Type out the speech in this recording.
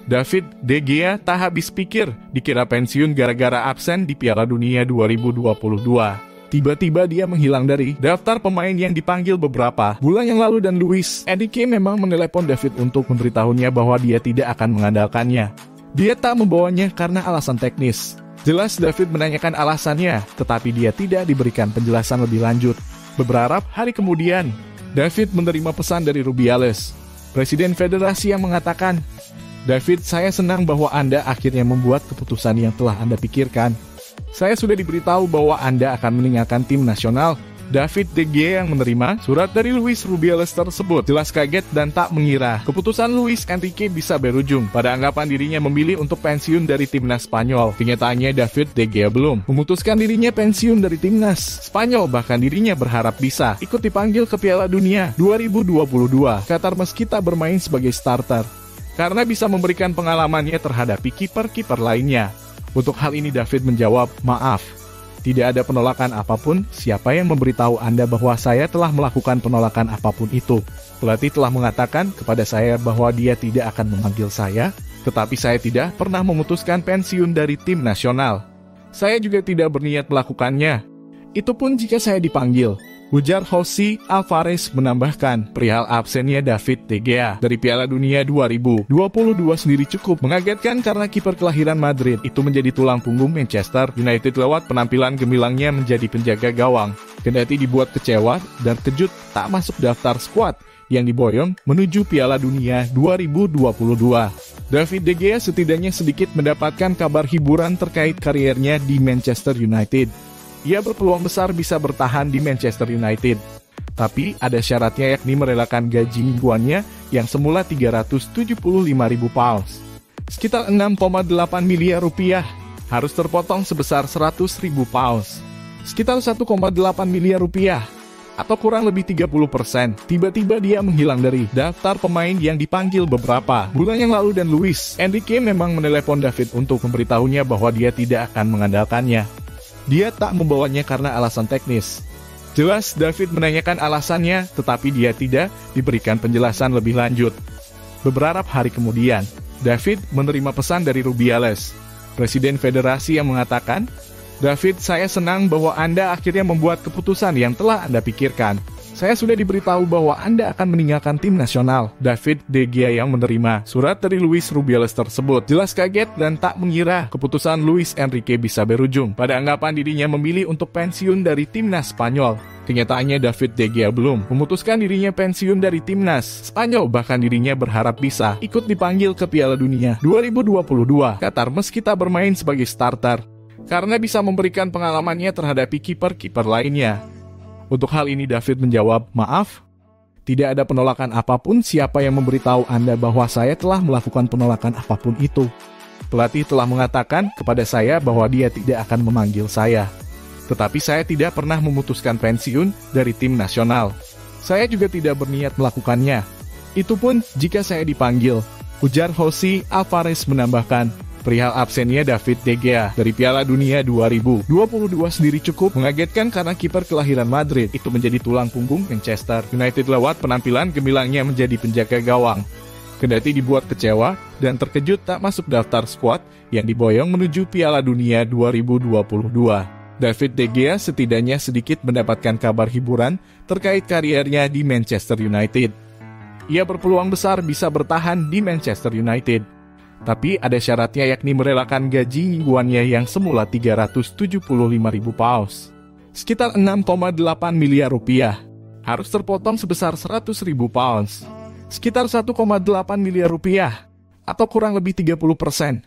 David De Gea tak habis pikir, dikira pensiun gara-gara absen di Piala Dunia 2022. Tiba-tiba dia menghilang dari daftar pemain yang dipanggil beberapa bulan yang lalu dan Luis Enrique memang menelepon David untuk memberitahunya bahwa dia tidak akan mengandalkannya. Dia tak membawanya karena alasan teknis. Jelas David menanyakan alasannya, tetapi dia tidak diberikan penjelasan lebih lanjut. Beberapa hari kemudian, David menerima pesan dari Rubiales, Presiden Federasi, yang mengatakan, "David, saya senang bahwa Anda akhirnya membuat keputusan yang telah Anda pikirkan. Saya sudah diberitahu bahwa Anda akan meninggalkan tim nasional." David De Gea yang menerima surat dari Luis Rubiales tersebut jelas kaget dan tak mengira keputusan Luis Enrique bisa berujung pada anggapan dirinya memilih untuk pensiun dari timnas Spanyol. Kenyataannya David De Gea belum memutuskan dirinya pensiun dari timnas Spanyol, bahkan dirinya berharap bisa ikut dipanggil ke Piala Dunia 2022 Qatar meski tak bermain sebagai starter, karena bisa memberikan pengalamannya terhadap kiper-kiper lainnya. Untuk hal ini David menjawab, "Maaf, tidak ada penolakan apapun. Siapa yang memberitahu Anda bahwa saya telah melakukan penolakan apapun itu? Pelatih telah mengatakan kepada saya bahwa dia tidak akan memanggil saya, tetapi saya tidak pernah memutuskan pensiun dari tim nasional. Saya juga tidak berniat melakukannya. Itu pun jika saya dipanggil," ujar Jose Alvarez menambahkan. Perihal absennya David De Gea dari Piala Dunia 2022 sendiri cukup mengagetkan karena kiper kelahiran Madrid itu menjadi tulang punggung Manchester United lewat penampilan gemilangnya menjadi penjaga gawang. Kendati dibuat kecewa dan terkejut tak masuk daftar skuad yang diboyong menuju Piala Dunia 2022. David De Gea setidaknya sedikit mendapatkan kabar hiburan terkait kariernya di Manchester United. Ia berpeluang besar bisa bertahan di Manchester United. Tapi ada syaratnya, yakni merelakan gaji mingguannya yang semula 375.000 pounds. Sekitar 6,8 miliar rupiah harus terpotong sebesar 100.000 pounds. Sekitar 1,8 miliar rupiah atau kurang lebih 30%. Tiba-tiba dia menghilang dari daftar pemain yang dipanggil beberapa bulan yang lalu dan Luis Enrique memang menelepon David untuk memberitahunya bahwa dia tidak akan mengandalkannya. Dia tak membawanya karena alasan teknis. Jelas David menanyakan alasannya, tetapi dia tidak diberikan penjelasan lebih lanjut. Beberapa hari kemudian, David menerima pesan dari Rubiales, Presiden Federasi, yang mengatakan, "David, saya senang bahwa Anda akhirnya membuat keputusan yang telah Anda pikirkan. Saya sudah diberitahu bahwa Anda akan meninggalkan tim nasional." David De Gea yang menerima surat dari Luis Rubiales tersebut jelas kaget dan tak mengira keputusan Luis Enrique bisa berujung pada anggapan dirinya memilih untuk pensiun dari timnas Spanyol. Kenyataannya David De Gea belum memutuskan dirinya pensiun dari timnas Spanyol, bahkan dirinya berharap bisa ikut dipanggil ke Piala Dunia 2022 Qatar meski tak bermain sebagai starter, karena bisa memberikan pengalamannya terhadap kiper-kiper lainnya. Untuk hal ini David menjawab, "Maaf, tidak ada penolakan apapun. Siapa yang memberitahu Anda bahwa saya telah melakukan penolakan apapun itu? Pelatih telah mengatakan kepada saya bahwa dia tidak akan memanggil saya. Tetapi saya tidak pernah memutuskan pensiun dari tim nasional. Saya juga tidak berniat melakukannya. Itu pun jika saya dipanggil," ujar Jose Alvarez menambahkan. Perihal absennya David De Gea dari Piala Dunia 2022 sendiri cukup mengagetkan karena kiper kelahiran Madrid itu menjadi tulang punggung Manchester United lewat penampilan gemilangnya menjadi penjaga gawang. Kendati dibuat kecewa dan terkejut tak masuk daftar skuad yang diboyong menuju Piala Dunia 2022. David De Gea setidaknya sedikit mendapatkan kabar hiburan terkait kariernya di Manchester United. Ia berpeluang besar bisa bertahan di Manchester United. Tapi ada syaratnya, yakni merelakan gaji mingguannya yang semula 375.000 pounds. Sekitar 6,8 miliar rupiah. Harus terpotong sebesar 100.000 pounds. Sekitar 1,8 miliar rupiah. Atau kurang lebih 30%.